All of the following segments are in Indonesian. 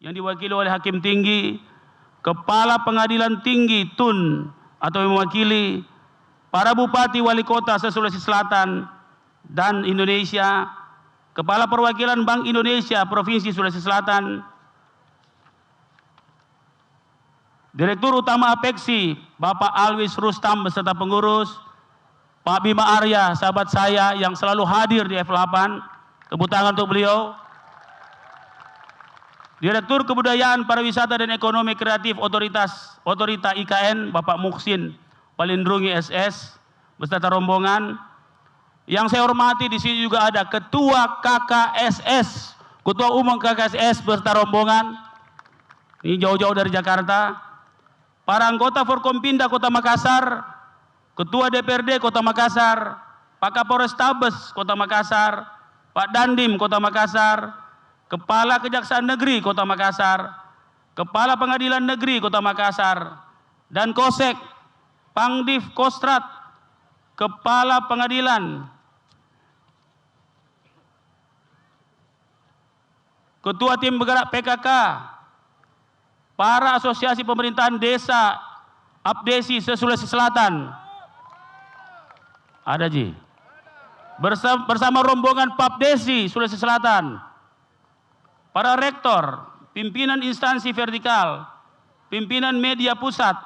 yang diwakili oleh Hakim Tinggi, Kepala Pengadilan Tinggi Tun atau yang mewakili para Bupati Wali Kota se-Sulawesi Selatan dan Indonesia, Kepala Perwakilan Bank Indonesia Provinsi Sulawesi Selatan, Direktur Utama Apeksi Bapak Alwis Rustam beserta pengurus, Pak Bima Arya sahabat saya yang selalu hadir di F8, tepuk tangan untuk beliau. Direktur Kebudayaan Pariwisata dan Ekonomi Kreatif Otorita IKN Bapak Muksin Palindrungi SS beserta rombongan. Yang saya hormati di sini juga ada Ketua KKSS, Ketua Umum KKSS beserta rombongan. Ini jauh-jauh dari Jakarta. Para anggota Forkompinda Kota Makassar, Ketua DPRD Kota Makassar, Pak Kapolrestabes Kota Makassar, Pak Dandim Kota Makassar, Kepala Kejaksaan Negeri Kota Makassar, Kepala Pengadilan Negeri Kota Makassar, dan Kosek, Pangdiv Kostrat, Kepala Pengadilan, Ketua Tim Bergerak PKK, para asosiasi pemerintahan desa Abdesi se-Sulawesi Selatan. Ada Ji. Bersama rombongan Papdesi Sulawesi Selatan. Para rektor, pimpinan instansi vertikal, pimpinan media pusat,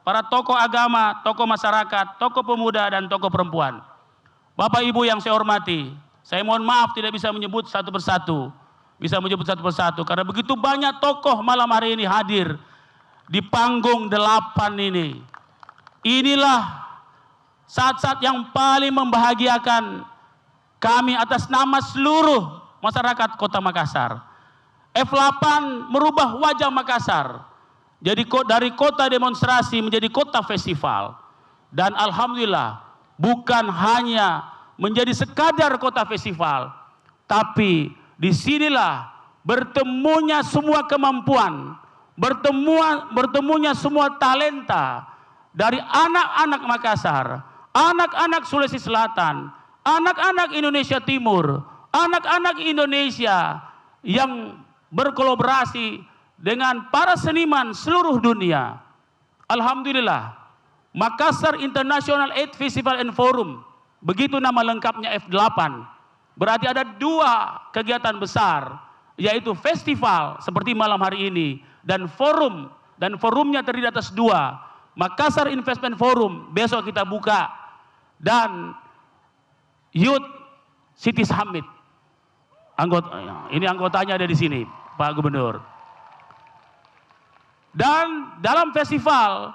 para tokoh agama, tokoh masyarakat, tokoh pemuda dan tokoh perempuan. Bapak Ibu yang saya hormati, saya mohon maaf tidak bisa menyebut satu persatu. Karena begitu banyak tokoh malam hari ini hadir di panggung 8 ini. Inilah saat-saat yang paling membahagiakan kami atas nama seluruh masyarakat Kota Makassar. F8 merubah wajah Makassar. Jadi dari kota demonstrasi menjadi kota festival. Dan alhamdulillah bukan hanya menjadi sekadar kota festival, tapi disinilah bertemunya semua kemampuan, bertemunya semua talenta dari anak-anak Makassar, anak-anak Sulawesi Selatan, anak-anak Indonesia Timur, anak-anak Indonesia yang berkolaborasi dengan para seniman seluruh dunia. Alhamdulillah, Makassar International Aid Festival and Forum, begitu nama lengkapnya F8. Berarti ada 2 kegiatan besar, yaitu festival seperti malam hari ini dan forum, dan forumnya terdiri atas 2, Makassar Investment Forum besok kita buka, dan Youth City Summit. Ini anggotanya ada di sini, Pak Gubernur. Dan dalam festival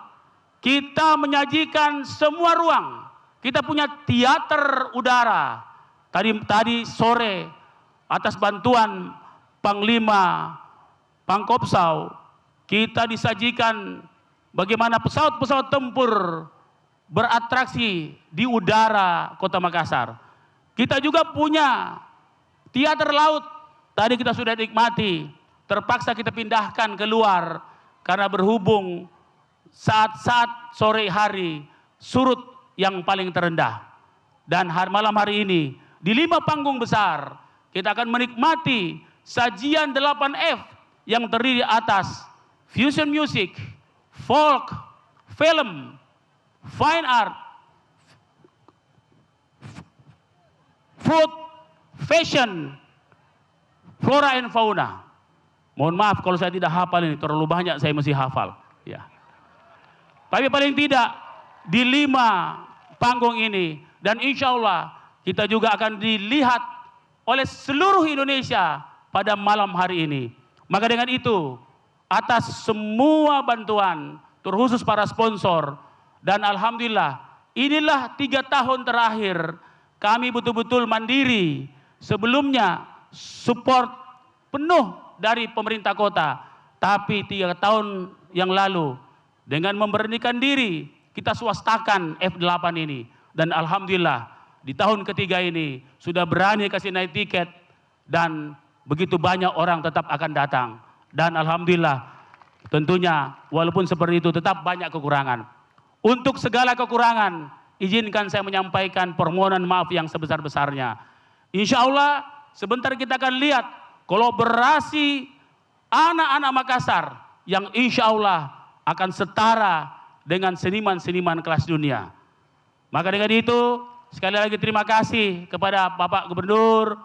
kita menyajikan semua ruang. Kita punya teater udara. Tadi sore atas bantuan Panglima Pangkopsau, kita disajikan bagaimana pesawat-pesawat tempur beratraksi di udara Kota Makassar. Kita juga punya teater laut, tadi kita sudah nikmati, terpaksa kita pindahkan keluar karena berhubung saat-saat sore hari surut yang paling terendah. Dan malam hari ini di 5 panggung besar, kita akan menikmati sajian 8F yang terdiri atas fusion music, folk, film, fine art, food, fashion, flora and fauna. Mohon maaf kalau saya tidak hafal ini, terlalu banyak saya mesti hafal. Ya. Tapi paling tidak di 5 panggung ini, dan insya Allah kita juga akan dilihat oleh seluruh Indonesia pada malam hari ini. Maka dengan itu, atas semua bantuan, terkhusus para sponsor, dan alhamdulillah, inilah 3 tahun terakhir kami betul-betul mandiri. Sebelumnya support penuh dari pemerintah kota, tapi 3 tahun yang lalu dengan memberanikan diri kita swastakan F8 ini, dan alhamdulillah di tahun ketiga ini sudah berani kasih naik tiket, dan begitu banyak orang tetap akan datang. Dan alhamdulillah tentunya walaupun seperti itu tetap banyak kekurangan. Untuk segala kekurangan, izinkan saya menyampaikan permohonan maaf yang sebesar-besarnya. Insya Allah sebentar kita akan lihat kolaborasi anak-anak Makassar yang insya Allah akan setara dengan seniman-seniman kelas dunia. Maka dengan itu, sekali lagi terima kasih kepada Bapak Gubernur,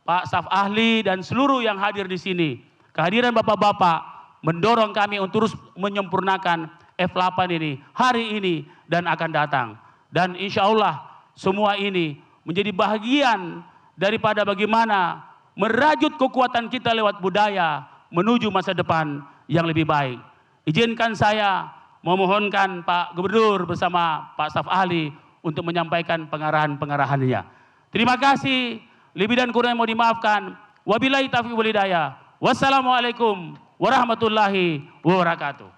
Pak staf ahli, dan seluruh yang hadir di sini. Kehadiran Bapak-Bapak mendorong kami untuk terus menyempurnakan F8 ini, hari ini, dan akan datang. Dan insya Allah semua ini menjadi bagian daripada bagaimana merajut kekuatan kita lewat budaya menuju masa depan yang lebih baik. Izinkan saya memohonkan Pak Gubernur bersama Pak staf ahli untuk menyampaikan pengarahan-pengarahannya. Terima kasih, lebih dan kurang mau dimaafkan. Wabillahi taufiq wal hidayah. Wassalamualaikum warahmatullahi wabarakatuh.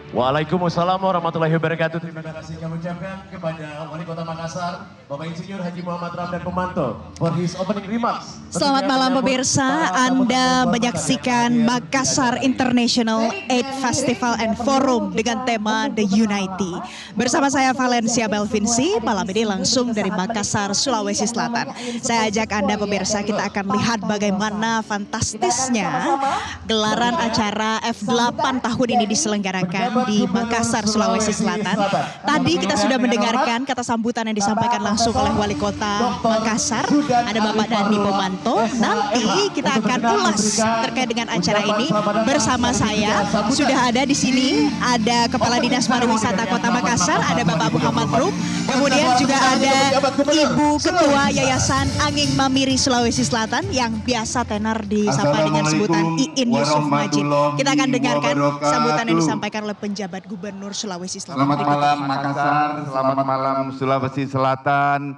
Waalaikumsalam warahmatullahi wabarakatuh. Terima kasih kami ucapkan kepada Wali Kota Makassar, Bapak Insinyur Haji Muhammad Ramdan Pemanto, for his opening remarks. Selamat malam pemirsa, Anda menyaksikan Makassar International Aid Festival and Forum dengan tema The Unity. Bersama saya Valencia Belvinci, malam ini langsung dari Makassar, Sulawesi Selatan. Saya ajak Anda pemirsa, kita akan lihat bagaimana fantastisnya gelaran acara F8 tahun ini diselenggarakan di Makassar, Sulawesi Selatan. Tadi kita sudah mendengarkan kata sambutan yang disampaikan langsung oleh Wali Kota Makassar, ada Bapak Dani Pomanto. Nanti kita akan ulas terkait dengan acara ini bersama saya. Sudah ada di sini, ada Kepala Dinas Pariwisata Kota Makassar, ada Bapak Muhammad Rum. Kemudian juga ada Ibu Ketua Yayasan Anging Mamiri Sulawesi Selatan yang biasa tenar disapa dengan sebutan Iin Yusuf Majid. Kita akan dengarkan sambutan yang disampaikan oleh penjabat Gubernur Sulawesi Selatan. Selamat malam Makassar, selamat malam Sulawesi Selatan.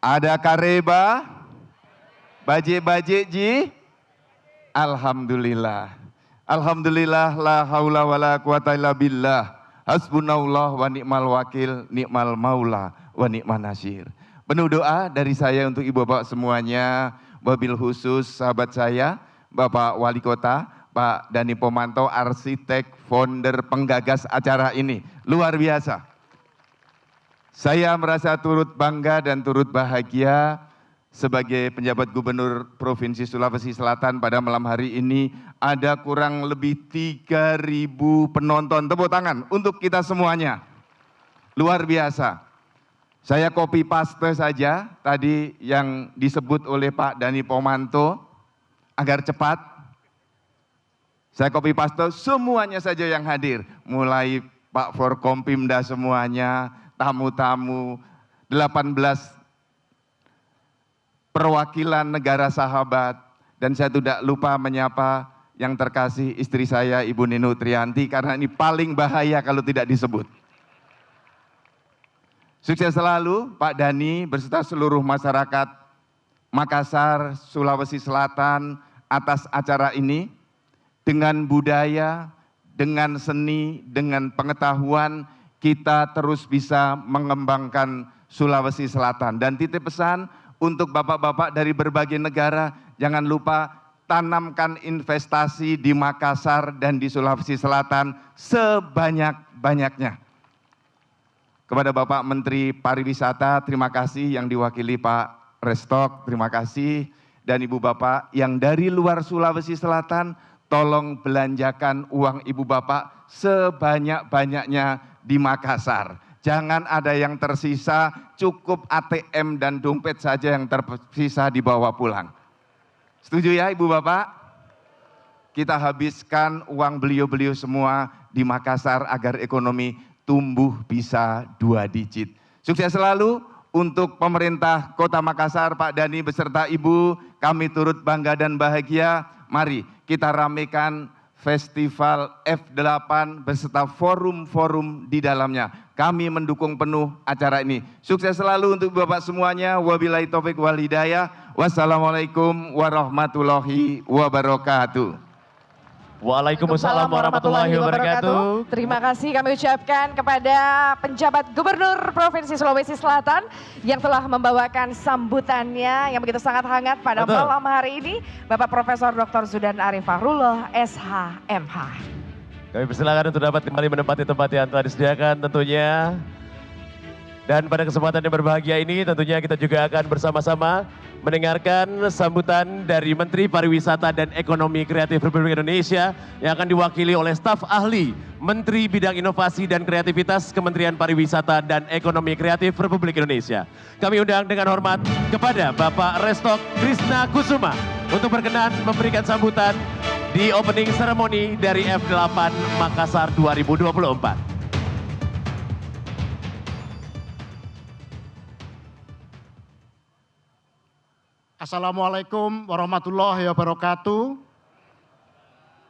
Ada Kareba, Baje-baje Ji. Alhamdulillah. Alhamdulillah la haula wala quwata illa billah. Hasbunallah wa ni'mal wakil, ni'mal maula wa ni'man nasir. Penuh doa dari saya untuk ibu bapak semuanya, wabil khusus sahabat saya, Bapak Wali Kota, Pak Dani Pomanto, arsitek, founder, penggagas acara ini. Luar biasa. Saya merasa turut bangga dan turut bahagia sebagai penjabat Gubernur Provinsi Sulawesi Selatan pada malam hari ini. Ada kurang lebih 3.000 penonton. Tepuk tangan untuk kita semuanya. Luar biasa. Saya copy paste saja tadi yang disebut oleh Pak Dani Pomanto agar cepat. Saya copy paste semuanya saja yang hadir, mulai Pak Forkompimda semuanya, tamu-tamu, 18 perwakilan negara sahabat, dan saya tidak lupa menyapa yang terkasih istri saya Ibu Ninu Trianti, karena ini paling bahaya kalau tidak disebut. Sukses selalu Pak Dani beserta seluruh masyarakat Makassar, Sulawesi Selatan atas acara ini. Dengan budaya, dengan seni, dengan pengetahuan, kita terus bisa mengembangkan Sulawesi Selatan. Dan titip pesan untuk bapak-bapak dari berbagai negara, jangan lupa tanamkan investasi di Makassar dan di Sulawesi Selatan sebanyak-banyaknya. Kepada Bapak Menteri Pariwisata, terima kasih, yang diwakili Pak Restok, terima kasih. Dan Ibu Bapak yang dari luar Sulawesi Selatan, tolong belanjakan uang ibu bapak sebanyak-banyaknya di Makassar. Jangan ada yang tersisa, cukup ATM dan dompet saja yang tersisa dibawa pulang. Setuju ya ibu bapak? Kita habiskan uang beliau-beliau semua di Makassar agar ekonomi tumbuh bisa 2 digit. Sukses selalu untuk pemerintah Kota Makassar, Pak Dani beserta Ibu, kami turut bangga dan bahagia. Mari kita ramekan Festival F8 beserta forum-forum di dalamnya. Kami mendukung penuh acara ini. Sukses selalu untuk Bapak semuanya. Wabillahi taufik wal hidayah. Wassalamualaikum warahmatullahi wabarakatuh. Waalaikumsalam warahmatullahi wabarakatuh. Terima kasih kami ucapkan kepada penjabat Gubernur Provinsi Sulawesi Selatan yang telah membawakan sambutannya yang begitu sangat hangat pada malam hari ini, Bapak Profesor Dr. Zudan Arif Fahrullah, SH.MH. Kami persilakan untuk dapat kembali menempati tempat yang telah disediakan tentunya. Dan pada kesempatan yang berbahagia ini tentunya kita juga akan bersama-sama mendengarkan sambutan dari Menteri Pariwisata dan Ekonomi Kreatif Republik Indonesia yang akan diwakili oleh staf ahli Menteri Bidang Inovasi dan Kreativitas Kementerian Pariwisata dan Ekonomi Kreatif Republik Indonesia. Kami undang dengan hormat kepada Bapak Restok Krisna Kusuma untuk berkenan memberikan sambutan di opening ceremony dari F8 Makassar 2024. Assalamualaikum warahmatullahi wabarakatuh.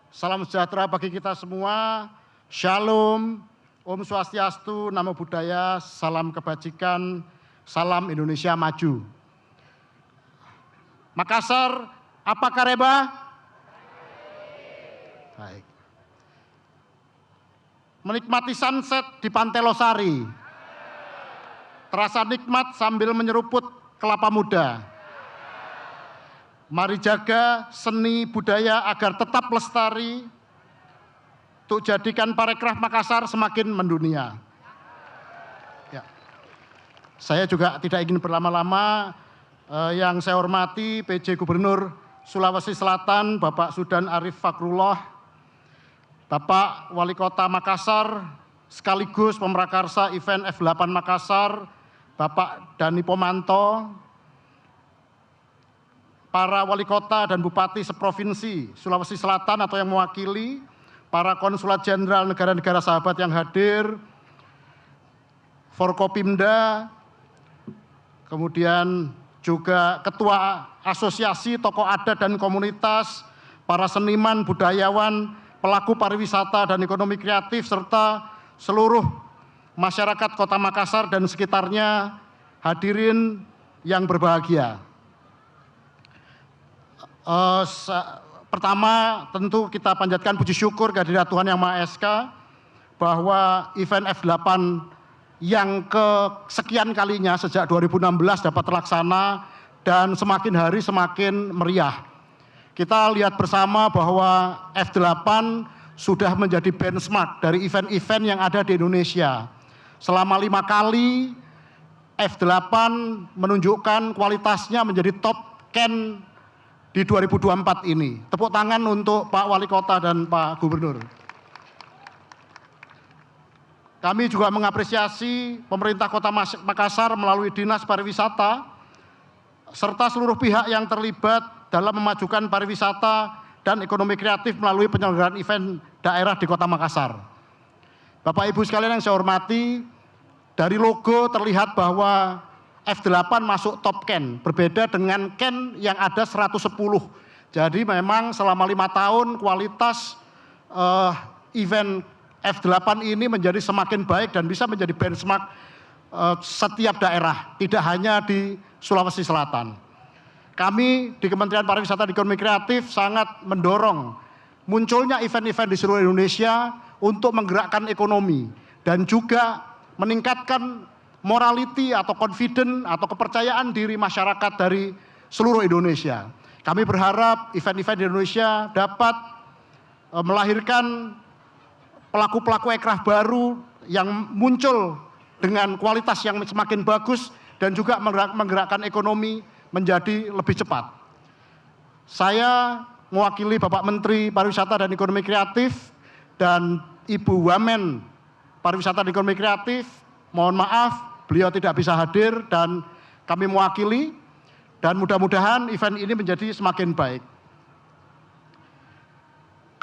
Salam sejahtera bagi kita semua. Shalom, Om Swastiastu, Namo Buddhaya, salam kebajikan, salam Indonesia maju. Makassar, apa kareba? Baik. Menikmati sunset di Pantai Losari. Terasa nikmat sambil menyeruput kelapa muda. Mari jaga seni budaya agar tetap lestari untuk jadikan Parekraf Makassar semakin mendunia. Ya. Saya juga tidak ingin berlama-lama. Yang saya hormati PJ Gubernur Sulawesi Selatan, Bapak Sudan Arif Fakrullah, Bapak Wali Kota Makassar, sekaligus pemrakarsa event F8 Makassar, Bapak Dani Pomanto, para wali kota dan bupati seprovinsi Sulawesi Selatan atau yang mewakili, para konsulat jenderal negara-negara sahabat yang hadir, Forkopimda, kemudian juga ketua asosiasi tokoh adat dan komunitas, para seniman, budayawan, pelaku pariwisata dan ekonomi kreatif, serta seluruh masyarakat Kota Makassar dan sekitarnya, hadirin yang berbahagia. Pertama tentu kita panjatkan puji syukur kehadirat Tuhan Yang Maha Esa bahwa event F8 yang kesekian kalinya sejak 2016 dapat terlaksana dan semakin hari semakin meriah. Kita lihat bersama bahwa F8 sudah menjadi benchmark dari event-event yang ada di Indonesia. Selama 5 kali F8 menunjukkan kualitasnya menjadi top 10 di 2024 ini. Tepuk tangan untuk Pak Wali Kota dan Pak Gubernur. Kami juga mengapresiasi pemerintah Kota Makassar melalui Dinas Pariwisata serta seluruh pihak yang terlibat dalam memajukan pariwisata dan ekonomi kreatif melalui penyelenggaraan event daerah di Kota Makassar. Bapak Ibu sekalian yang saya hormati, dari logo terlihat bahwa F8 masuk top 10, berbeda dengan Ken yang ada 110. Jadi memang selama 5 tahun kualitas event F8 ini menjadi semakin baik dan bisa menjadi benchmark setiap daerah, tidak hanya di Sulawesi Selatan. Kami di Kementerian Pariwisata dan Ekonomi Kreatif sangat mendorong munculnya event-event di seluruh Indonesia untuk menggerakkan ekonomi dan juga meningkatkan morality atau confident atau kepercayaan diri masyarakat dari seluruh Indonesia. Kami berharap event-event di Indonesia dapat melahirkan pelaku-pelaku ekraf baru yang muncul dengan kualitas yang semakin bagus dan juga menggerakkan ekonomi menjadi lebih cepat. Saya mewakili Bapak Menteri Pariwisata dan Ekonomi Kreatif dan Ibu Wamen Pariwisata dan Ekonomi Kreatif, mohon maaf beliau tidak bisa hadir dan kami mewakili dan mudah-mudahan event ini menjadi semakin baik.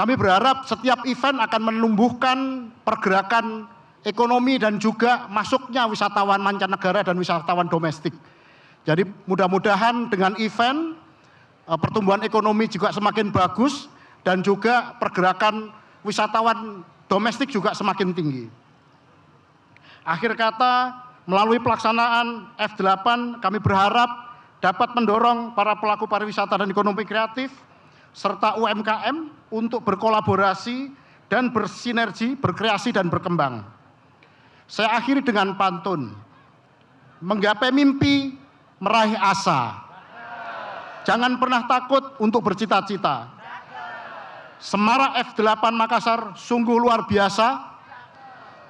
Kami berharap setiap event akan menumbuhkan pergerakan ekonomi dan juga masuknya wisatawan mancanegara dan wisatawan domestik. Jadi mudah-mudahan dengan event pertumbuhan ekonomi juga semakin bagus dan juga pergerakan wisatawan domestik juga semakin tinggi. Akhir kata, melalui pelaksanaan F8 kami berharap dapat mendorong para pelaku pariwisata dan ekonomi kreatif serta UMKM untuk berkolaborasi dan bersinergi, berkreasi dan berkembang. Saya akhiri dengan pantun. Menggapai mimpi, meraih asa. Jangan pernah takut untuk bercita-cita. Semarak F8 Makassar sungguh luar biasa.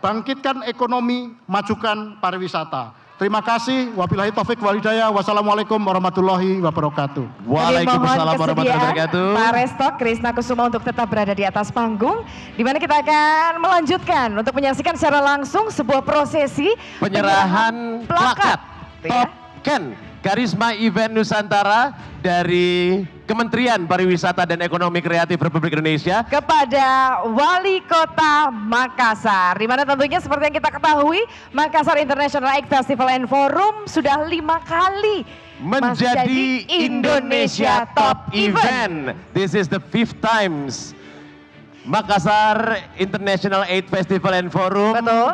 Bangkitkan ekonomi, majukan pariwisata. Terima kasih. Wabillahi taufik walhidayah. Wassalamualaikum warahmatullahi wabarakatuh. Waalaikumsalam warahmatullahi wabarakatuh. Pak Resto Krisna Kusuma untuk tetap berada di atas panggung, di mana kita akan melanjutkan untuk menyaksikan secara langsung sebuah prosesi Penyerahan plakat Top Ken Karisma Event Nusantara dari Kementerian Pariwisata dan Ekonomi Kreatif Republik Indonesia kepada Wali Kota Makassar, di mana tentunya seperti yang kita ketahui, Makassar International Egg Festival and Forum sudah 5 kali menjadi Indonesia Top Event. This is the 5th times Makassar International Aid Festival and Forum Betul.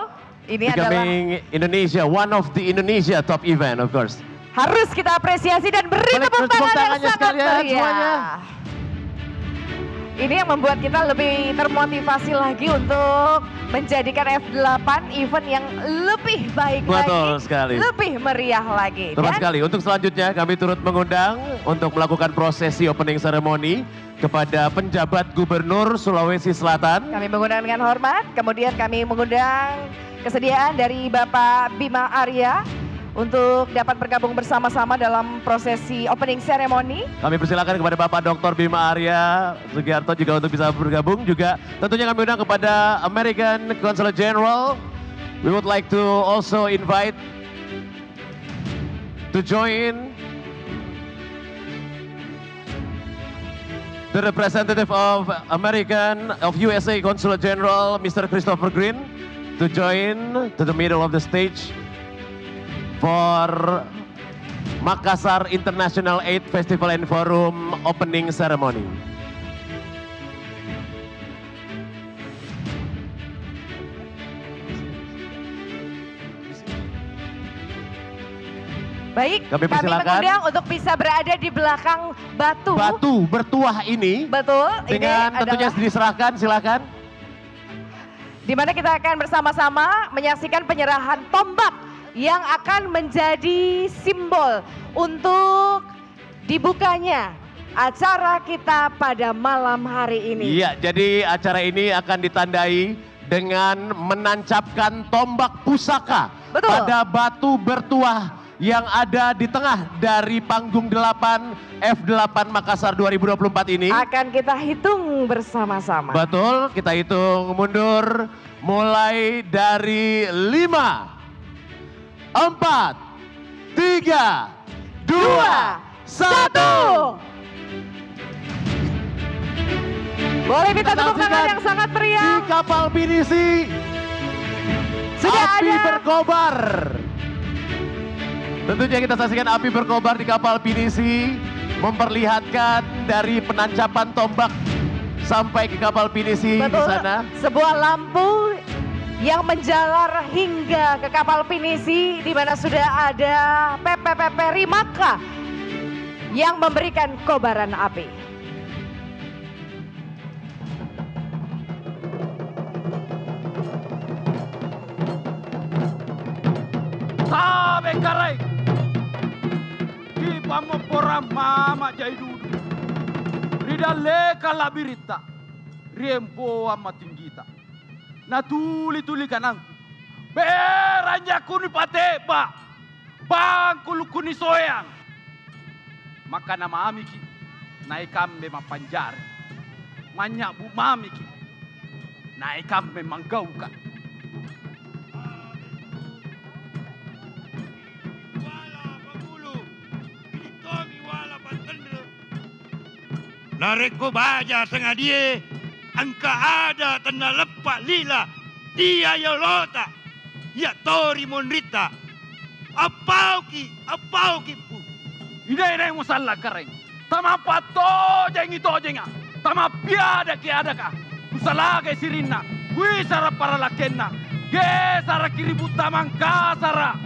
Ini adalah becoming Indonesia, one of the Indonesia Top Event, of course. harus kita apresiasi dan beri Boleh tepuk tepuk tangan yang tangannya sangat sekalian meriah. semuanya. Ini yang membuat kita lebih termotivasi lagi untuk menjadikan F8 event yang lebih baik Betul lagi, sekali. lebih meriah lagi. Tepat Dan sekali. Untuk selanjutnya kami turut mengundang untuk melakukan prosesi opening ceremony kepada penjabat Gubernur Sulawesi Selatan. kami mengundang dengan hormat, kemudian kami mengundang kesediaan dari Bapak Bima Arya untuk dapat bergabung bersama-sama dalam prosesi opening ceremony. Kami persilakan kepada Bapak Dr. Bima Arya Sugiarto juga untuk bisa bergabung. Juga tentunya kami undang kepada American Consulate General. We would like to also invite to join the representative of USA Consulate General, Mr. Christopher Green, to join to the middle of the stage for Makassar International Aid Festival and Forum opening ceremony. Baik, Kami persilakan. mengundang untuk bisa berada di belakang batu. Batu bertuah ini Betul, dengan ini tentunya adalah diserahkan, silakan. di mana kita akan bersama-sama menyaksikan penyerahan tombak yang akan menjadi simbol untuk dibukanya acara kita pada malam hari ini. Iya, jadi acara ini akan ditandai dengan menancapkan tombak pusaka Betul. pada batu bertuah yang ada di tengah dari panggung 8 F8 Makassar 2024 ini. Akan kita hitung bersama-sama. Betul, kita hitung mundur mulai dari 5, 4, 3, 2, 1. Boleh minta tepuk tangan Saksikan yang sangat di meriah. kapal pinisi Sudah api ada. berkobar. Tentunya kita saksikan api berkobar di kapal pinisi, memperlihatkan dari penancapan tombak sampai ke kapal pinisi di Betul, sana. sebuah lampu yang menjalar hingga ke kapal pinisi di mana sudah ada PPPP Rimaka yang memberikan kobaran api. Sabe karai. Di pamopora mama jai dudu. Rida leka labirita. Riempo ama tinggita. Na tuli kanang. Beranja kuni patepa. Bangkulu kuni soyang. Maka nama amiki. Naikambe mapanjari. Manyak bu mamiki. Naikambe manggaukan. Nareko baja tengah dia, angka ada tanah lepak lila, dia yolota, ya tori monrita, apau ki pu. Ida musalla kareng. Tama pato jengi to jenga. Tama piada ki adaka. Kusala ke sirinna. Kui sara para lakenna. Ge sara kiribu tamang kasara.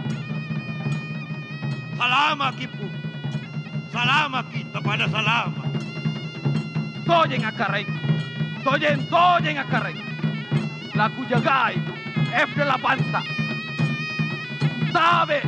Salama kipu, salama kita pada salama. Tojeng akareng. Tojeng akareng. Laku jagai. F8 ta. Sabe.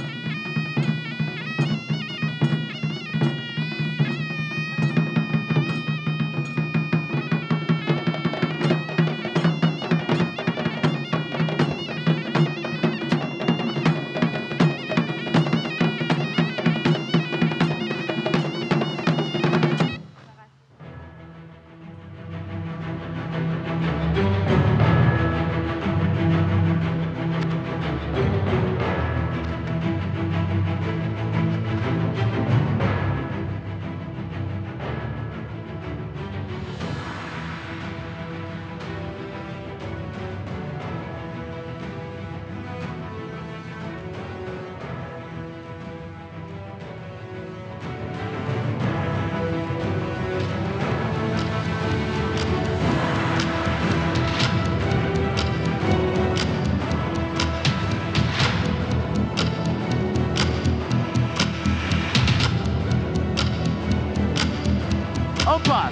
4,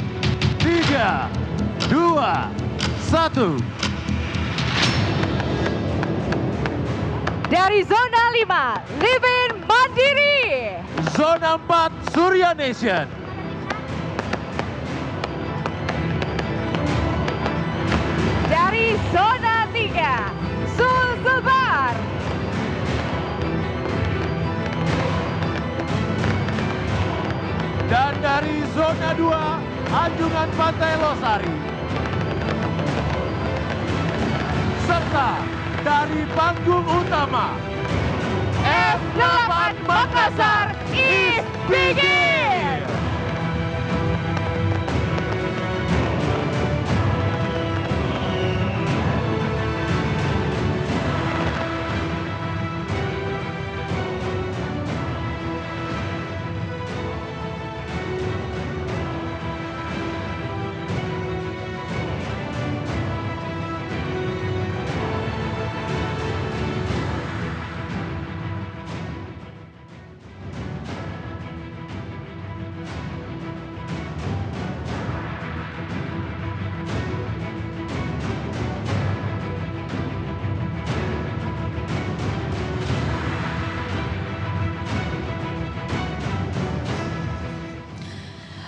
3, 2, 1. Dari zona 5, Livin Mandiri. Zona 4, Surya Nation. Dari zona 3, Sulselbar. Dan dari zona 2, Anjungan Pantai Losari. Serta dari panggung utama, F8 Makassar is begin.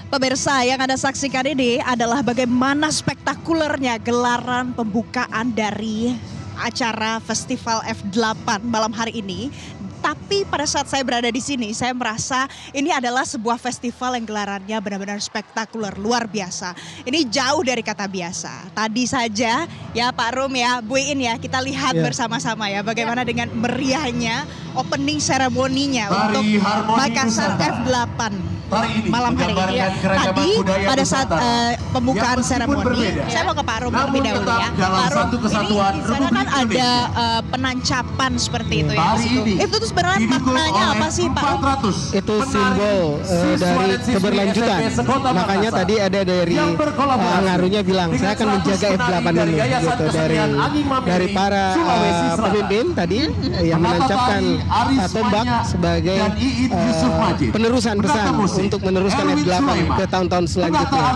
Pemirsa, yang Anda saksikan ini adalah bagaimana spektakulernya gelaran pembukaan dari acara Festival F8 malam hari ini. Tapi pada saat saya berada di sini, saya merasa ini adalah sebuah festival yang gelarannya benar-benar spektakuler, luar biasa. Ini jauh dari kata biasa. Tadi saja ya Pak Rum ya, Bu Iin ya, kita lihat bersama-sama ya bagaimana dengan meriahnya opening seremoninya untuk Makassar F8. Malam hari ini. Tadi pada saat pembukaan seremoni, saya mau ke Pak Rum terlebih dahulu ya. Pak Rum, ini di sana kan ada penancapan seperti itu ya di situ. Itu tuh sebenarnya maknanya apa sih Pak Rum? Itu simbol dari keberlanjutan. Makanya tadi ada dari Angarunya bilang, saya akan menjaga F8 ini gitu, dari para pemimpin tadi yang menancapkan tombak sebagai penerusan pesan untuk meneruskan F8 ke tahun-tahun selanjutnya.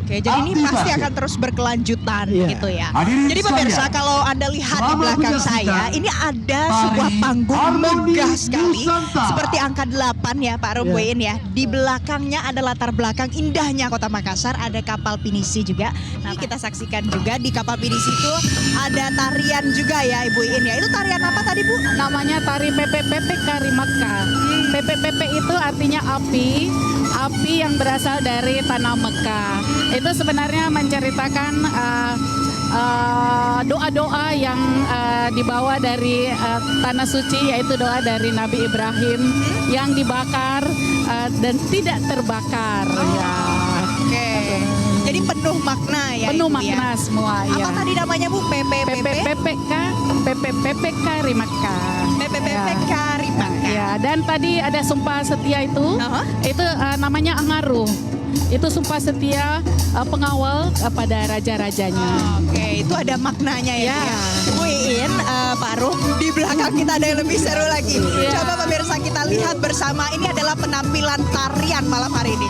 Oke, jadi ini pasti akan terus berkelanjutan gitu ya. Jadi pemirsa, kalau Anda lihat di belakang saya, ini ada sebuah panggung megah sekali seperti angka 8 ya Pak Rum ya. Di belakangnya ada latar belakang indahnya Kota Makassar, ada kapal pinisi juga. Nah, kita saksikan juga di kapal pinisi itu ada tarian juga ya Ibu Iin ya. Itu tarian apa tadi Bu? Namanya tari PPPP Karimaka. PPPP itu artinya api yang berasal dari tanah Mekah. Itu sebenarnya menceritakan doa-doa yang dibawa dari tanah suci, yaitu doa dari Nabi Ibrahim yang dibakar dan tidak terbakar. Ya. Oke. Jadi penuh makna ya. Penuh Ibu, makna ya? semua. Apa ya. tadi namanya Bu? PPPPK Rimaka. PPPPK Rimaka. Ya, dan tadi ada sumpah setia itu, itu namanya Angaru. Itu sumpah setia pengawal pada raja-rajanya. Oke, itu ada maknanya ya. Bu Iin, Pak Rum, di belakang kita ada yang lebih seru lagi. Coba pemirsa kita lihat bersama, ini adalah penampilan tarian malam hari ini.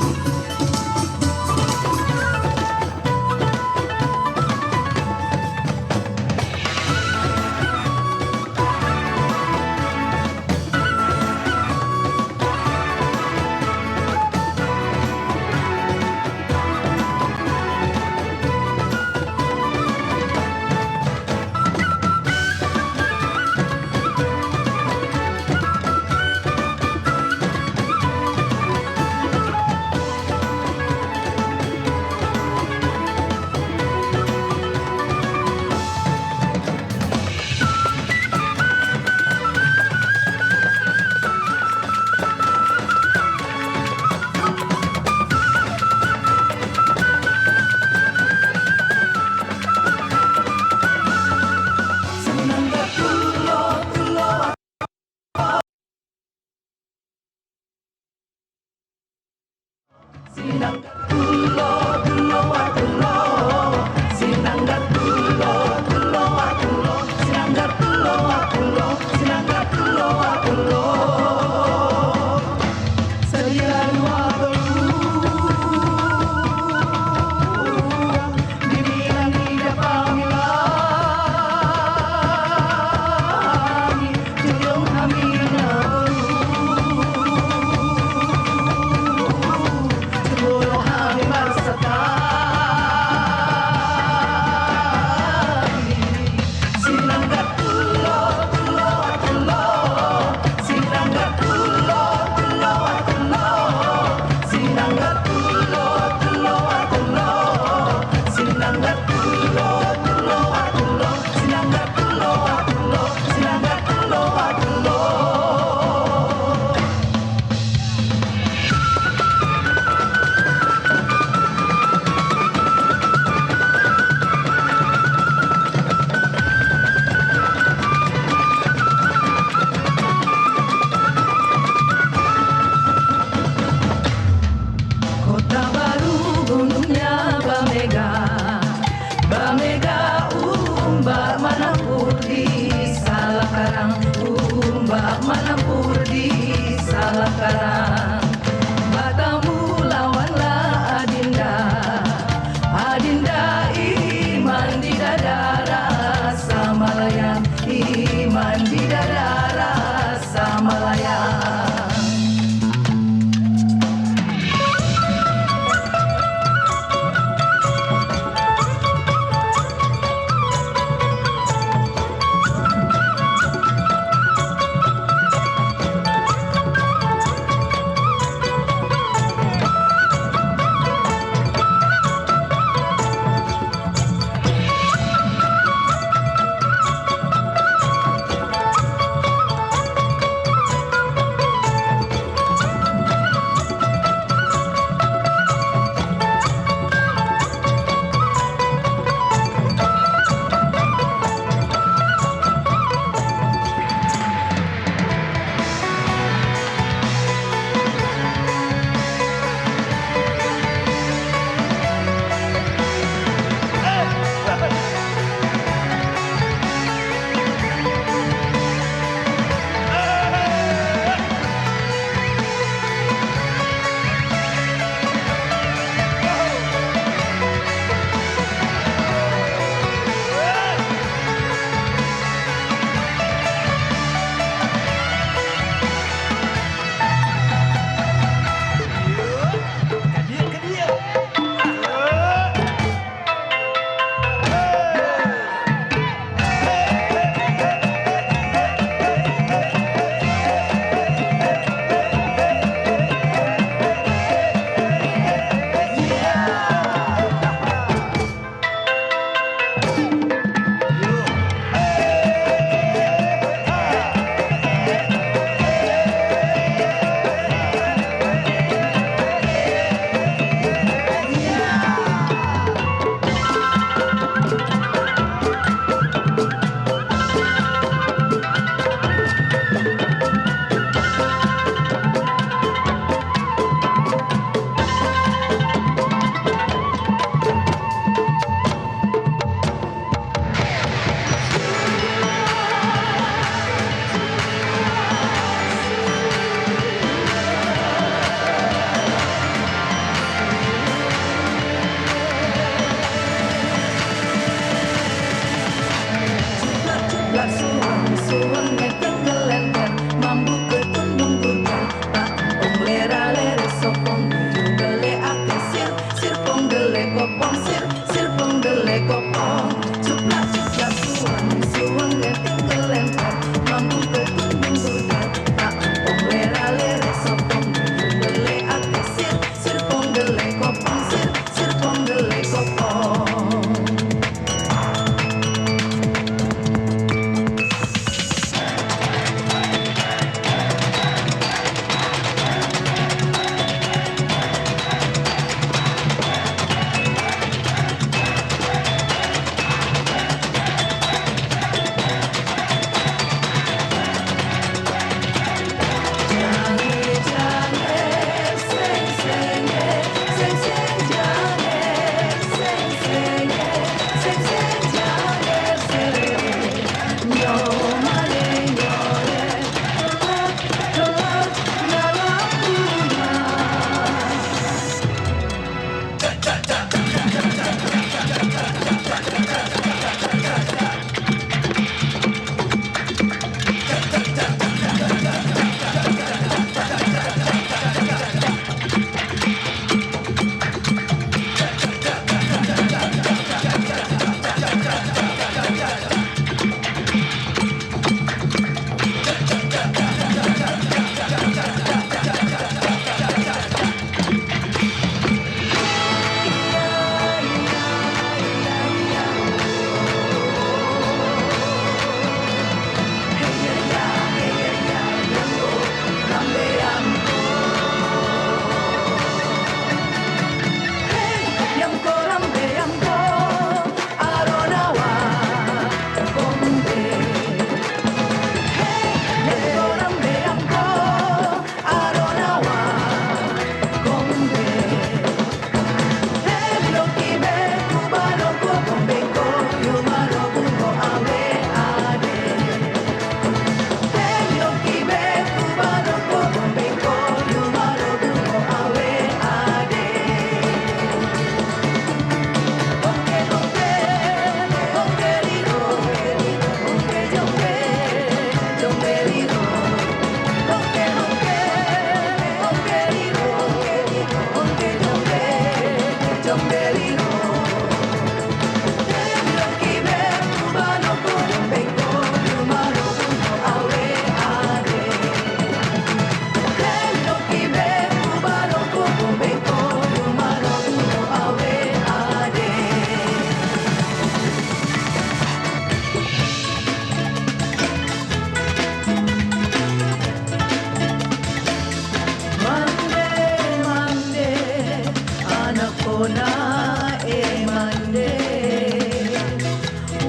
Corona emande,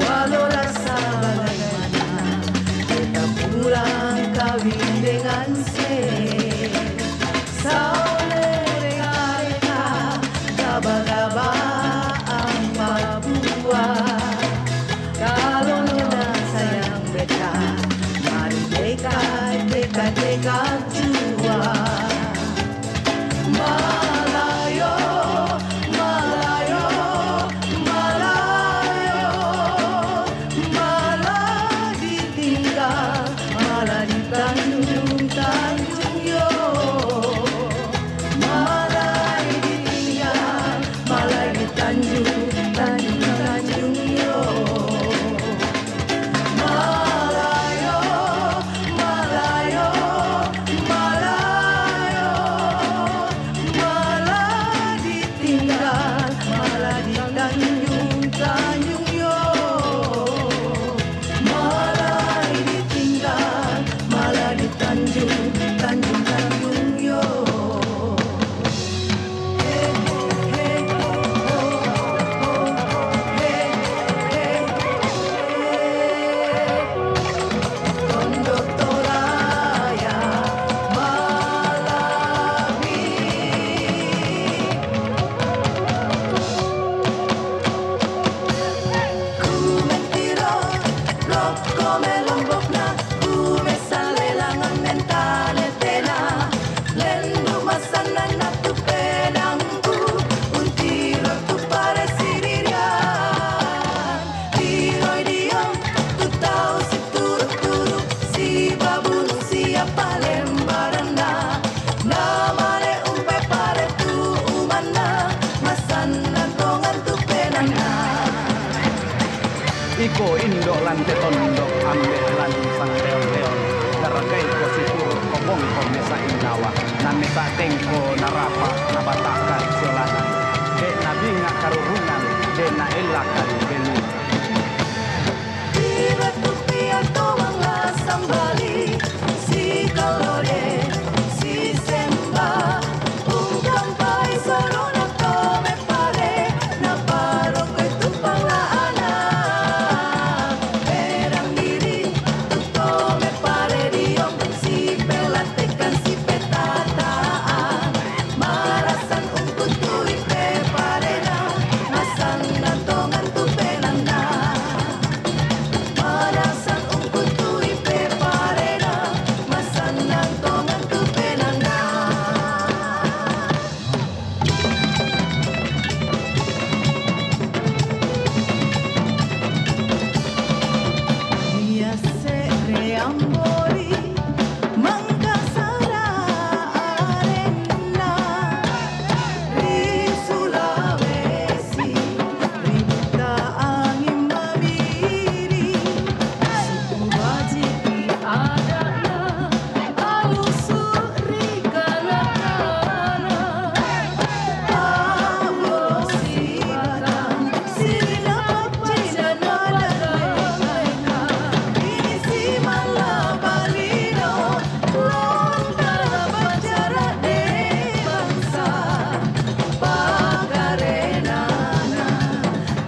walau rasa bagaimana, kita pulang kawin dengan reka-reka, gaba-gaba Papua. Kalau nona sayang beta, mari dekat jua. Malayo, Malayo, Malayo, malah ditinggal, malah ditanjung yo. Malah ditinggal, malah ditanjung yo. Malayo, Malayo, Malayo, malah ditinggal, malah ditanjung yo. Malah ditinggal, malah ditanjung yo. Kondotoraya Malawi. Kumentiro roko melombokna, kume salelangan mentale tena, lendu masana na tu pedangku, untiro tu pare siririan, tiroi diam, tu tahu si turu-turu, si babun siapa lembarana, namale umpe pare tu umana, masana tongan tu penana. Iko indo lante tondo ambe lan sang teon-teon daragai ko sipur kobong ko mesa inawa na mesa tengko narapa nabataka solanan de nabinga karuhunan de na elakan belu Tira tu pia tomang la sambali, si kalore, si semba, ungkampai solo na tome pare, na paro ke tu panglaana. Perang diri, tu tome pare diom, si pelatekan si petataan, marasan ungkut tu ipe pare na, masan na tongan tu penanda. Marasan ungkut tu ipe pare na, masan na tongan tu penanda. Dia se reambori Mangkasara arena di Sulawesi ributa angin mabiri suku wajibi adana alusuri kana-kana awosi batang sirina pajana mereka ini si malabalino lontara bacara de bangsa pagarenana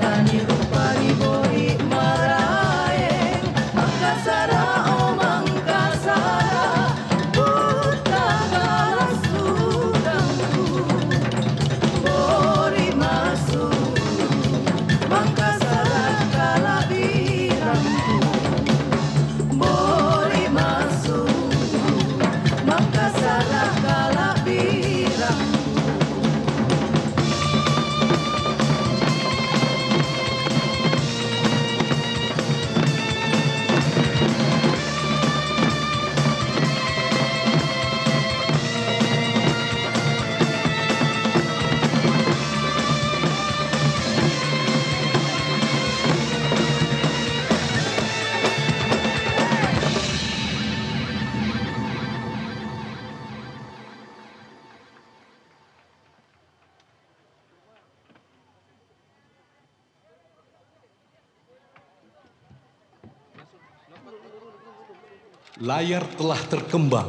tani rupari bori marae Mangkasara oh Mangkasara buta galas udangku bori masuk Mangkasara kalabirangku bori masuk Mangkasara kalabirangku. Layar telah terkembang,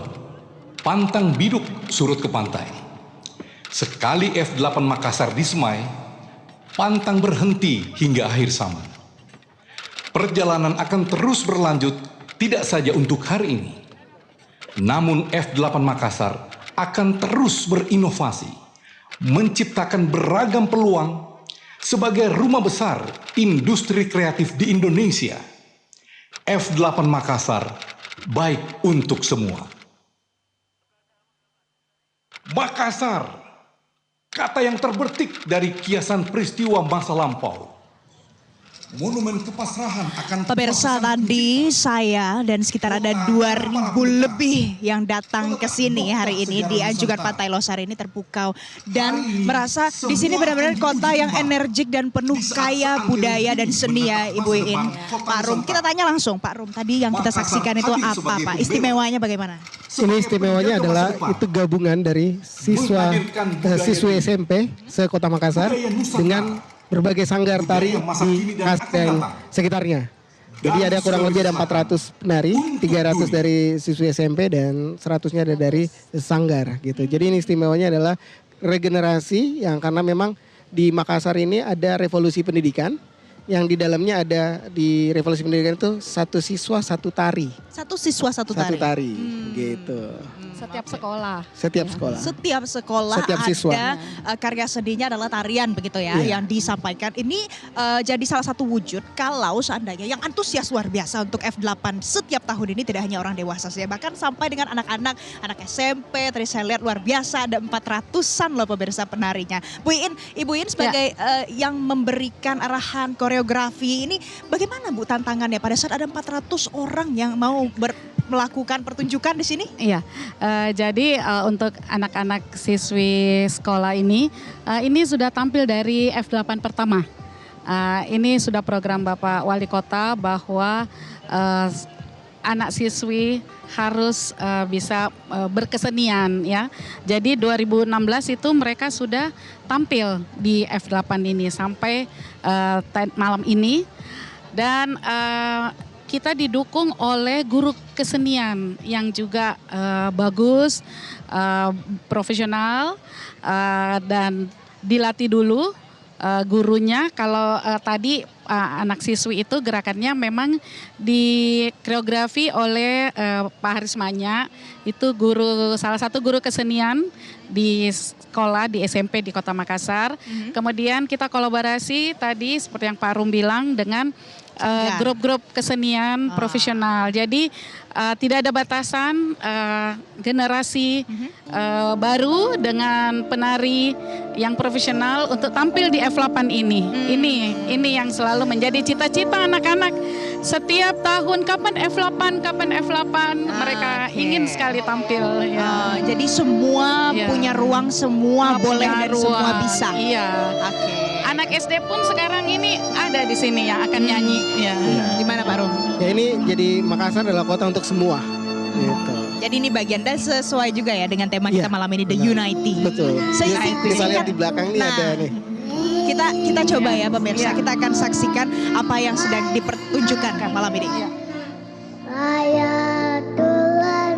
pantang biduk surut ke pantai. Sekali F8 Makassar disemai, pantang berhenti hingga akhir zaman. Perjalanan akan terus berlanjut tidak saja untuk hari ini, namun F8 Makassar akan terus berinovasi, menciptakan beragam peluang sebagai rumah besar industri kreatif di Indonesia. F8 Makassar baik untuk semua. Makassar, kata yang terbetik dari kiasan peristiwa masa lampau. Monumen kepasrahan akan... Pemirsa, tadi saya dan sekitar ada 2.000 lebih yang datang ke sini hari ini di Anjungan Pantai Losari ini terpukau dan merasa di sini benar-benar kota yang energik dan penuh kaya budaya dan seni ya Ibu Iin. Pak Rum, kita tanya langsung Pak Rum, tadi yang kita saksikan itu apa Pak? Istimewanya bagaimana? Ini istimewanya adalah itu gabungan dari siswi SMP se-Kota Makassar dengan berbagai sanggar tari di dan sekitarnya. Jadi ada kurang lebih ada 400 penari, 300 dari siswi SMP dan 100-nya ada dari sanggar gitu. Jadi ini istimewanya adalah regenerasi yang karena memang di Makassar ini ada revolusi pendidikan yang di dalamnya ada di revolusi pendidikan itu satu siswa satu tari. Satu siswa satu tari. Satu tari gitu. Setiap sekolah. Setiap sekolah. Setiap sekolah Setiap siswa. ada karya seninya adalah tarian begitu ya yang disampaikan. Ini jadi salah satu wujud kalau seandainya yang antusias luar biasa untuk F8 setiap tahun ini tidak hanya orang dewasa saja, bahkan sampai dengan anak-anak, anak SMP. Tadi saya lihat luar biasa ada 400-an loh pemirsa penarinya. Bu Iin, Ibu Iin sebagai yang memberikan arahan koreografi ini, bagaimana Bu tantangannya pada saat ada 400 orang yang mau melakukan pertunjukan di sini? Iya, jadi untuk anak-anak siswi sekolah ini sudah tampil dari F8 pertama. Ini sudah program Bapak Wali Kota bahwa anak siswi harus bisa berkesenian ya. Jadi 2016 itu mereka sudah tampil di F8 ini sampai malam ini dan kita didukung oleh guru kesenian yang juga bagus, profesional dan dilatih dulu gurunya. Kalau tadi anak siswi itu gerakannya memang di koreografi oleh Pak Haris Manya, itu salah satu guru kesenian di sekolah di SMP di Kota Makassar. Kemudian kita kolaborasi tadi seperti yang Pak Rum bilang dengan grup-grup kesenian profesional. Jadi tidak ada batasan generasi baru dengan penari yang profesional untuk tampil di F8 ini. Ini yang selalu menjadi cita-cita anak-anak. Setiap tahun kapan F8 mereka ingin sekali tampil. Ya. Jadi semua punya ruang, semua boleh dan semua bisa. Iya. Anak SD pun sekarang ini ada di sini yang akan nyanyi. Ya. Gimana Pak Rum? Ya ini jadi Makassar adalah kota untuk semua. Gitu. Jadi ini bagian dan sesuai juga ya dengan tema kita malam ini, The Unity. Betul. Kita lihat di belakang ini ada nih. Kita coba ya pemirsa, kita akan saksikan apa yang sedang dipertunjukkan malam ini. Atuna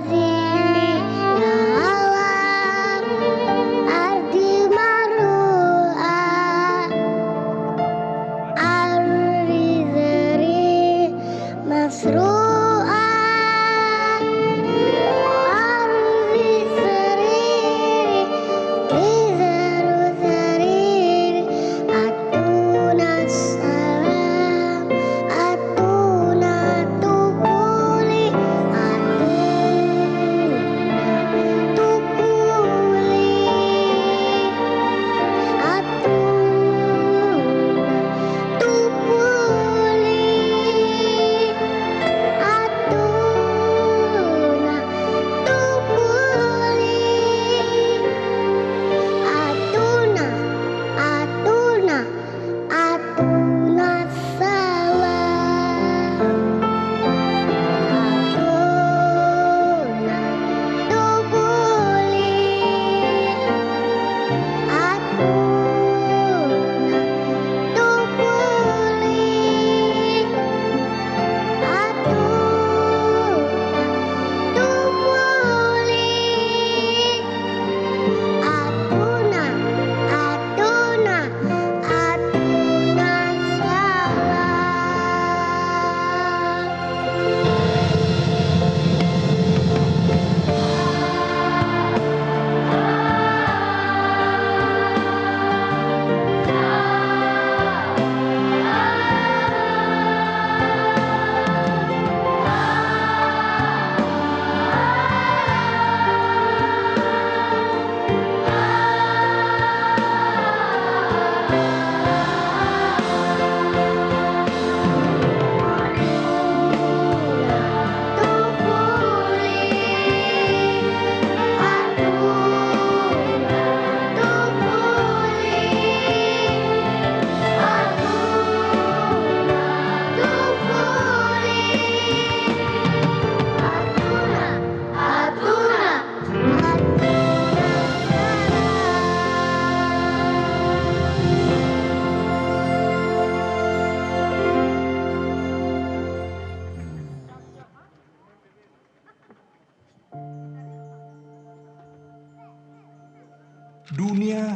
tukuli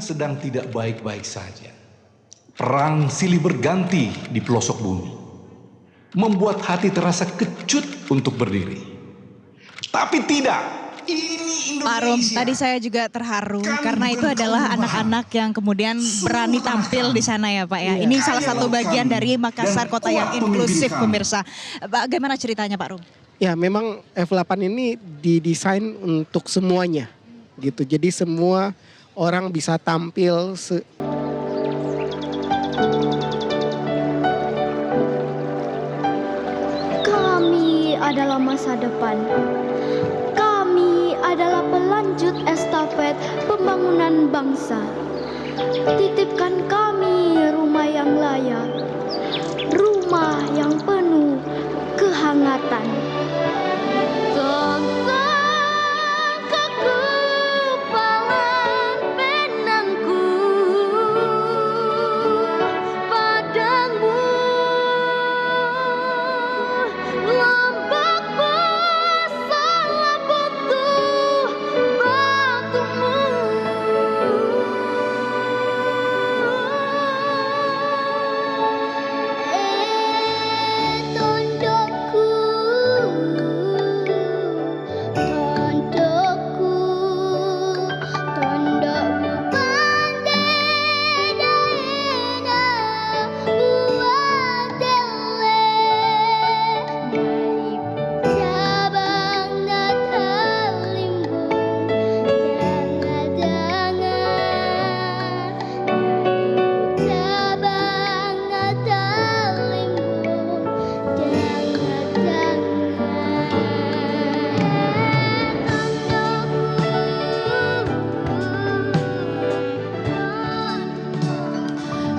sedang tidak baik-baik saja. Perang silih berganti di pelosok bumi, membuat hati terasa kecut untuk berdiri. Tapi tidak, ini Indonesia. Pak Rum, tadi saya juga terharu karena itu adalah anak-anak yang kemudian berani tampil di sana ya Pak ya. Ini salah satu bagian dari Makassar Kota yang inklusif pemirsa. Bagaimana ceritanya Pak Rum? Ya memang F8 ini didesain untuk semuanya gitu. Jadi semua orang bisa tampil. Kami adalah masa depan. Kami adalah pelanjut estafet pembangunan bangsa. Titipkan kami rumah yang layak, rumah yang penuh kehangatan. Tentang kekebalan benangku padamu, lombok bersama butuh batumu. Tondokku, tondokku, tondokmu pandai daena buat dele dari cabang natalimbung jangan-jangan dari cabang natalimbung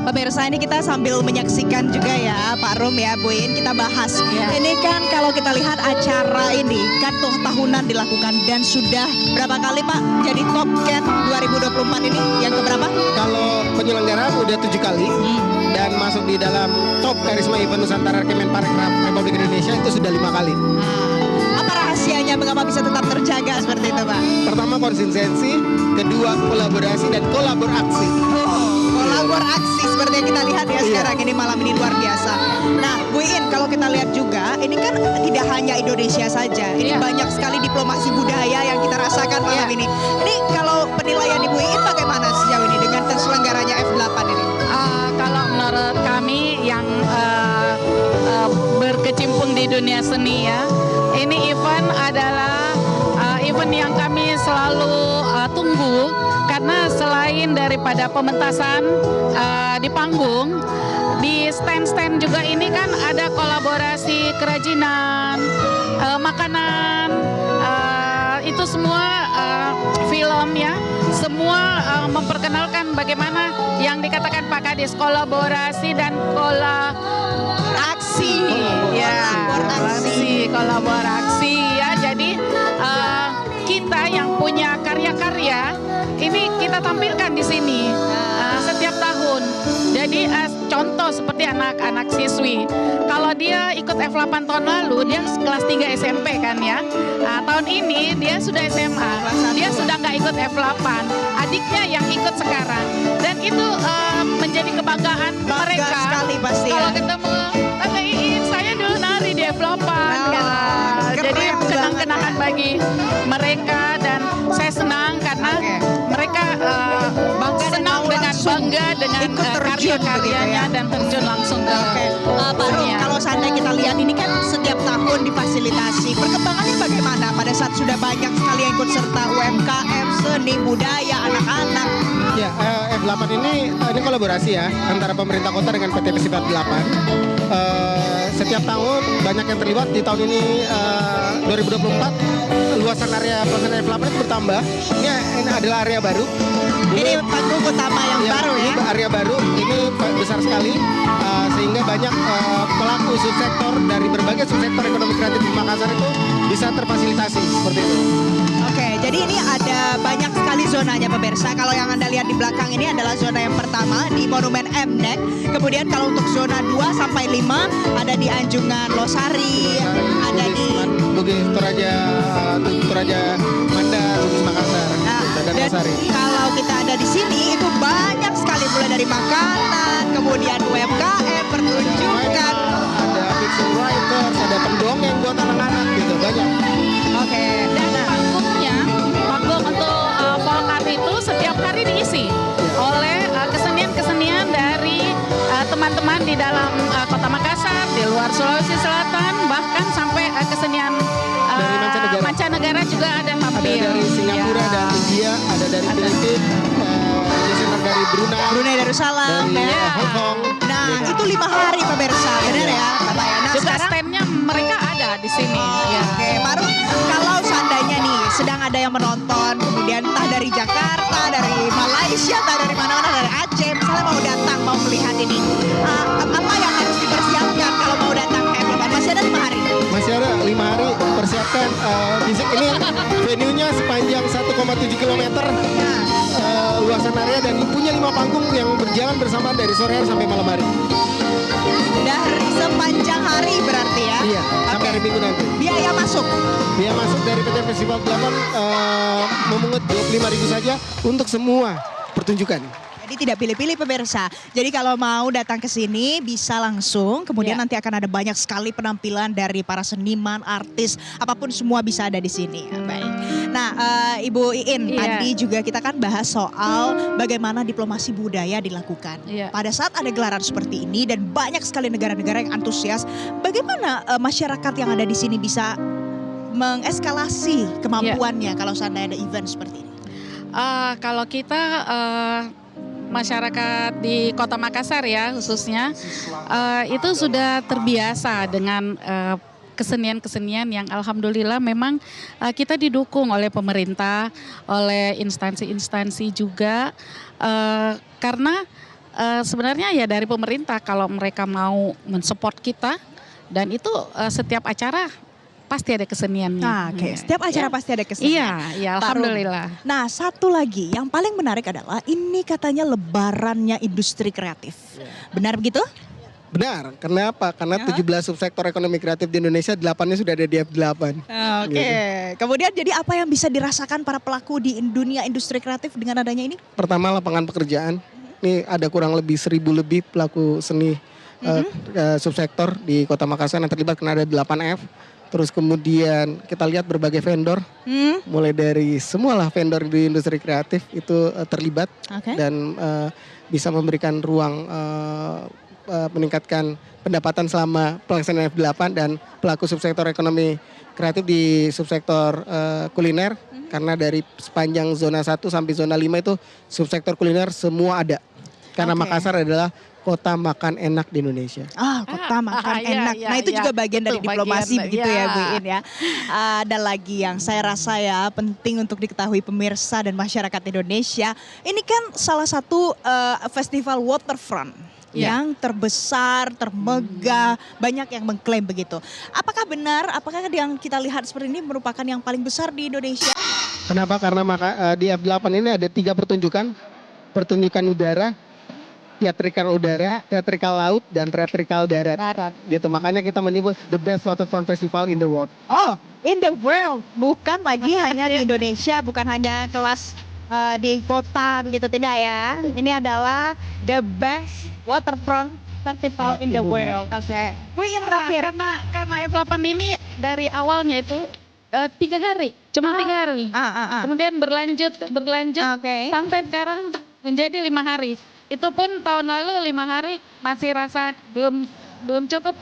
Pemirsa, ini kita sambil menyaksikan juga ya Pak Rum ya Bu In, kita bahas. Ini kan kalau kita lihat acara ini kan tuh tahunan dilakukan dan sudah berapa kali Pak jadi Top Cat 2024 ini yang keberapa? Kalau penyelenggaraan udah 7 kali dan masuk di dalam top karisma event Nusantara Kemenparekraf Republik Indonesia itu sudah 5 kali. Apa rahasianya mengapa bisa tetap terjaga seperti itu Pak? Pertama konsistensi, kedua kolaborasi dan kolaborasi. Kolaborasi seperti yang kita lihat ya sekarang ini malam ini luar biasa. Nah Bu In, kalau kita lihat juga ini kan tidak hanya Indonesia saja, ini banyak sekali diplomasi budaya yang kita rasakan malam ini. Ini kalau penilaian Ibu In bagaimana sejauh ini dengan terselenggaranya F8 ini? Kalau menurut kami yang berkecimpung di dunia seni ya, ini event adalah event yang kami selalu tunggu karena selain daripada pementasan di panggung, di stand-stand juga ini kan ada kolaborasi kerajinan, makanan, itu semua film ya, semua memperkenalkan bagaimana yang dikatakan Pak Kadis, kolaborasi dan kolaborasi ya. Jadi kita yang punya karya-karya ini kita tampilkan di sini setiap tahun. Jadi contoh seperti anak-anak siswi, kalau dia ikut F8 tahun lalu dia kelas 3 SMP kan ya. Tahun ini dia sudah SMA, dia sudah nggak ikut F8, adiknya yang ikut sekarang, dan itu menjadi kebanggaan mereka. Sekali pasti kalau ya. ketemu Tante Iin, saya dulu nari di F8 jadi kenang-kenangan bagi mereka, dan saya senang karena mereka senang dengan bangga dengan karya-karyanya dan terjun langsung ke Pak Rum, kalau seandainya kita lihat ini kan setiap tahun difasilitasi, perkembangannya bagaimana pada saat sudah banyak sekali yang ikut serta UMKM, seni, budaya, anak-anak? Ya, F8 ini kolaborasi ya antara pemerintah kota dengan PT Pesipat 8. Setiap tahun banyak yang terlibat. Di tahun ini 2024 luasan area pelaksanaan F8 itu bertambah. Ini adalah area baru. Ini panggung utama yang baru ya? Area baru, ini besar sekali sehingga banyak pelaku subsektor dari berbagai subsektor ekonomi kreatif di Makassar itu bisa terfasilitasi seperti itu. Oke, jadi ini ada banyak sekali zonanya pemirsa. Kalau yang Anda lihat di belakang ini adalah zona yang pertama di Monumen MNEC. Kemudian kalau untuk zona 2 sampai 5 ada di Anjungan Losari, ada di Bugis Toraja Mandar, Bugis Makassar. dan Dan Mas Ari. kalau kita ada di sini itu banyak sekali mulai dari makanan, kemudian UMKM, pertunjukan. Ada fiction writers, ada pendongeng buat anak-anak gitu, banyak. Oke. Dan panggung untuk folk art itu setiap hari diisi oleh kesenian-kesenian dari teman-teman di dalam Kota Makassar, di luar Sulawesi Selatan, bahkan sampai kesenian Dari mancanegara. mancanegara juga ada mampir. Ada dari Singapura Ya. dan India, ada dari Filipina, desainer dari Brunei Darussalam, dari ya. Hong Kong. Nah, itu 5 hari pemirsa, benar ya, Bapak ya. Nah, Juga sekarang stand-nya mereka ada di sini. Ya. Oke, baru kalau seandainya nih sedang ada yang menonton, kemudian entah dari Jakarta, dari Malaysia, entah dari mana-mana, dari Aceh, misalnya mau datang, mau melihat ini, apa yang harus dipersiapkan kalau mau datang ke F8? Masih ada 5 hari. Masih ada 5 hari persiapkan fisik ini venue-nya sepanjang 1,7 km luasan area dan punya 5 panggung yang berjalan bersamaan dari sore hari sampai malam hari. Dari sepanjang hari berarti ya? Iya, sampai hari Minggu nanti. Biaya masuk? Biaya masuk dari PT Festival 8 memungut 25.000 saja untuk semua pertunjukan. Jadi tidak pilih-pilih pemirsa. Jadi kalau mau datang ke sini bisa langsung. Kemudian nanti akan ada banyak sekali penampilan dari para seniman, artis, apapun semua bisa ada di sini. Baik. Nah, Ibu Iin, tadi juga kita kan bahas soal bagaimana diplomasi budaya dilakukan. Pada saat ada gelaran seperti ini dan banyak sekali negara-negara yang antusias, bagaimana masyarakat yang ada di sini bisa mengeskalasi kemampuannya kalau seandainya ada event seperti ini? Kalau kita masyarakat di Kota Makassar ya khususnya itu sudah terbiasa dengan kesenian-kesenian yang alhamdulillah memang kita didukung oleh pemerintah, oleh instansi-instansi juga karena sebenarnya ya dari pemerintah kalau mereka mau mensupport kita dan itu setiap acara pasti ada keseniannya. Nah, oke. Setiap acara pasti ada kesenian. Iya, alhamdulillah. Nah, satu lagi yang paling menarik adalah ini katanya lebarannya industri kreatif. Benar begitu? Benar, kenapa? Karena 17 subsektor ekonomi kreatif di Indonesia, 8-nya sudah ada di F8. Oke. Kemudian jadi apa yang bisa dirasakan para pelaku di dunia industri kreatif dengan adanya ini? Pertama lapangan pekerjaan. Ini ada kurang lebih 1.000 lebih pelaku seni subsektor di Kota Makassar yang terlibat karena ada 8F. Terus kemudian kita lihat berbagai vendor, mulai dari semualah vendor di industri kreatif itu terlibat dan bisa memberikan ruang meningkatkan pendapatan selama pelaksanaan F8 dan pelaku subsektor ekonomi kreatif di subsektor kuliner karena dari sepanjang zona 1 sampai zona 5 itu subsektor kuliner semua ada. Karena Makassar adalah kota makan enak di Indonesia. Kota makan enak. Nah itu juga bagian dari diplomasi begitu ya Bu In ya. Ada lagi yang saya rasa ya penting untuk diketahui pemirsa dan masyarakat Indonesia. Ini kan salah satu festival waterfront. Yang terbesar, termegah, banyak yang mengklaim begitu. Apakah benar, apakah yang kita lihat seperti ini merupakan yang paling besar di Indonesia? Kenapa? Karena di F8 ini ada 3 pertunjukan. Pertunjukan udara, teatrikal udara, teatrikal laut, dan teatrikal darat. Gitu, makanya kita menyebut the best waterfront festival in the world. Oh, in the world. Bukan lagi hanya di Indonesia, bukan hanya kelas di kota begitu, tidak ya. Ini adalah the best waterfront festival in the world. Oke. Bu yang terakhir. Karena F8 ini dari awalnya itu 3 hari, cuma 3 hari. Kemudian berlanjut sampai sekarang menjadi 5 hari. Itu pun tahun lalu 5 hari masih rasa belum cukup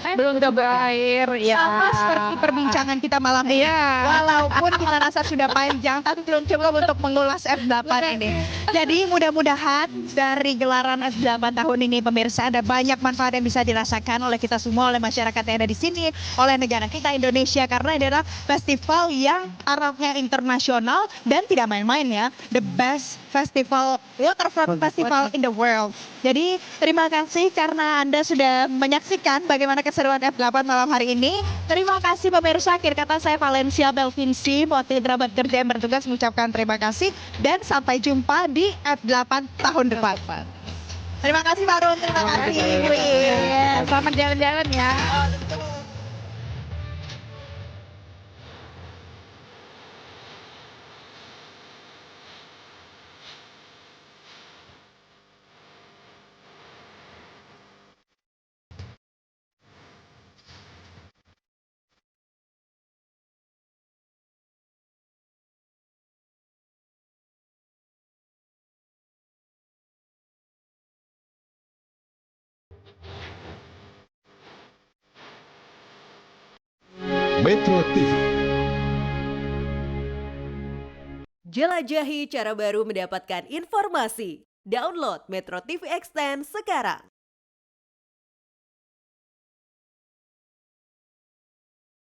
air ya. Sama seperti perbincangan kita malam ini. Walaupun kita rasa sudah panjang, tapi belum cukup untuk mengulas F8 ini. Jadi mudah-mudahan dari gelaran F8 tahun ini pemirsa ada banyak manfaat yang bisa dirasakan oleh kita semua, oleh masyarakat yang ada di sini, oleh negara kita Indonesia karena ini adalah festival yang tarafnya internasional dan tidak main-main ya. The best festival waterfront festival in the world. Jadi terima kasih karena Anda sudah menyaksikan bagaimana keseruan F8 malam hari ini. Terima kasih pemirsa, akhir kata saya Valencia Belvinci, mewakili kerabat kerja yang bertugas mengucapkan terima kasih dan sampai jumpa di F8 tahun depan. Terima kasih Pak Rum, terima kasih Bu In. Selamat jalan-jalan ya. Metro TV. Jelajahi cara baru mendapatkan informasi. Download Metro TV Extend sekarang.